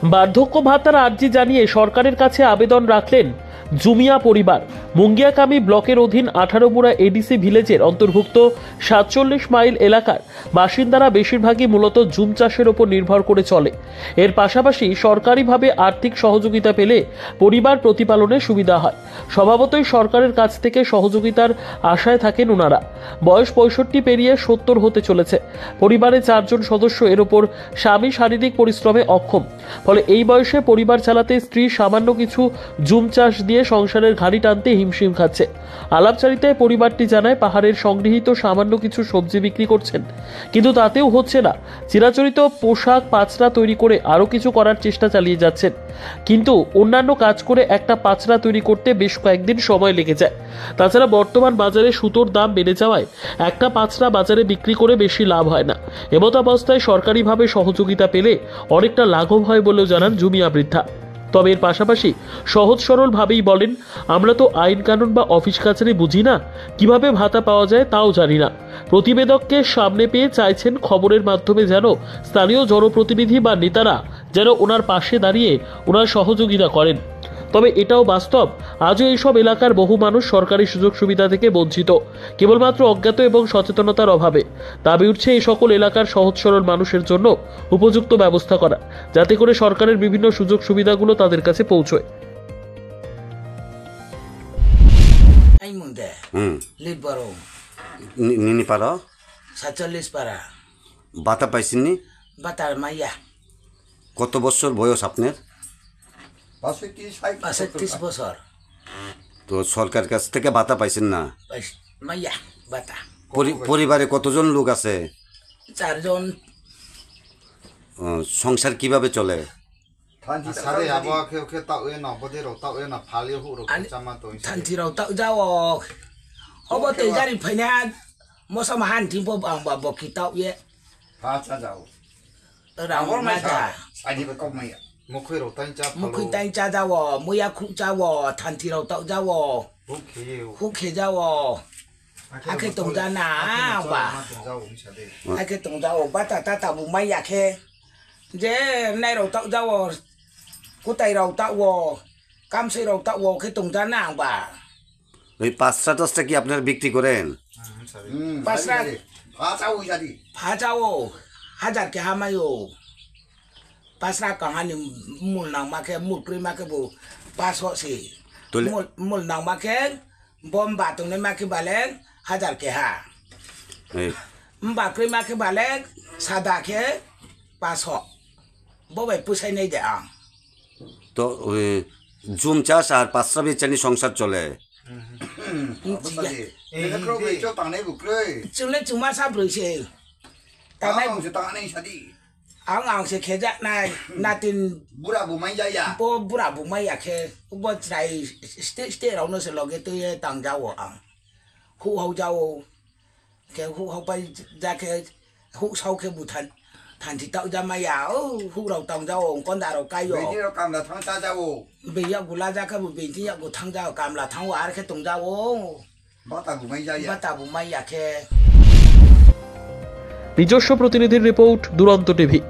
বার্ধক্য ভাতার আর্জি জানিয়ে সরকারের কাছে আবেদন রাখলেন জুমিয়া পরিবার। মুঙ্গিয়াকামী ব্লকের অধীন 18 মুড়া এডিসি ভিলেজের অন্তর্ভুক্ত 47 মাইল এলাকার বাসিন্দারা বেশিরভাগই মূলত জুম চাষের ওপর নির্ভর করে চলে। এর পাশাপাশি সরকারিভাবে আর্থিক সহযোগিতা পেলে পরিবার প্রতিপালনে সুবিধা হয়। স্বভাবতই সরকারের কাছ থেকে সহযোগিতার আশায় থাকেন ওনারা। বয়স 65 পেরিয়ে 70 হতে চলেছে। পরিবারে 4 জন সদস্য, এর ওপর স্বামী শারীরিক পরিশ্রমে অক্ষম। ফলে এই বয়সে পরিবার চালাতে স্ত্রী সামান্য কিছু জুম চাষ দিয়ে সংসারের ঘাড়ি টানতে হিমশিম খাচ্ছে। আলাপচারিতায় পরিবারটি জানায় পাহাড়ের সংগৃহীত সামান্য কিছু সবজি বিক্রি করছেন, কিন্তু তাতেও হচ্ছে না। চিরাচরিত পোশাক পাঁচরা তৈরি করে আরও কিছু করার চেষ্টা চালিয়ে যাচ্ছেন, কিন্তু অন্যান্য কাজ করে একটা পাঁচরা তৈরি করতে বেশ কয়েকদিন সময় লেগে যায়। তাছাড়া বর্তমান বাজারে সুতোর দাম বেড়ে যাওয়ায় একটা পাঁচরা বাজারে বিক্রি করে বেশি লাভ হয় না। এমতাবস্থায় সরকারিভাবে সহযোগিতা পেলে অনেকটা লাঘব হয় বলেও জানান জুমিয়া বৃদ্ধা। তবে এর পাশাপাশি সহজ সরলভাবেই বলেন, আমরা তো আইন কানুন বা অফিস কাছারি বুঝি না, কিভাবে ভাতা পাওয়া যায় তাও জানি না। প্রতিবেদককে সামনে পেয়ে চাইছেন খবরের মাধ্যমে যেন স্থানীয় জনপ্রতিনিধি বা নেতারা যেন ওনার পাশে দাঁড়িয়ে ওনার সহযোগিতা করেন। তবে এটাও বাস্তব, আজও এইসব এলাকার বহু মানুষ সরকারি সুযোগ সুবিধা থেকে বঞ্চিত, কেবলমাত্র অজ্ঞাত এবং সচেতনতার অভাবে। দাবি উঠছে এই সকল এলাকার সহজ সরল মানুষের জন্য উপযুক্ত ব্যবস্থা করা, যাতে করে সরকারের বিভিন্ন সুযোগ সুবিধাগুলো তাদের কাছে পৌঁছয়। বাতা পাইছেননি? বাতার মাইয়া কত বছর বয়স আপনার? 35 বছর। তো সরকার কাছ থেকে বাতা পাইছেন না? মাইয়া বাতা। পরিবারে কতজন লোক আছে? 4 জন। সংসার কিভাবে চলে? থানথিরাও তাও যাও হবো তে জারি ফাইনা মশা মাহান থিমবো বাংবা বকি তাও ইয়ে রাউর মাথা মুখই তাই চা যাও মুয়া খু যাও থানথিরাও তাও যাও হুখে যাও আখে তং জানা বা আখে তং যাও বাতা তাতা বুমাই আখে যে নাই রাও তাও যাও কোথায় রাও তাও কামসে রাও তাও খে তং জানা বা ওই পাঁচটা দশটা কি আপনারা বিক্রি করেন? পাঁচটা ভাজাও 1000 কে হামায়ো পাঁচটা কাহানি মূল নাং মাকে মূল প্রি মাকে বো 500 সে মূল নাং মাকে বম বাতং নে মাকে বালে 1000 কে হা বাকরি মাকে বালে সাদা কে 500 ববে পুষাই নাই দে আং। তো ওই জুম চাষ আর পাঁচটা বেচানি সংসার চলে? চলে চুমা সাপ রয়েছে ang se keja nai natin bura bumai jaya po bura bumai akhe bo trai ste rau no se loge to ye tang jawo ang hu hau jawo ke hu hau pai ja ke hu sau ke bu than thi tao ja mai ya hu rau tang jawo kon da rau kai yo be ro kam la thang sa jawo be ya gula ja ka bu be ti ya go thang jawo kam la thang wa ar ke tong jawo bata bumai akhe। নিজস্ব প্রতিনিধির report, দুরন্ত TV.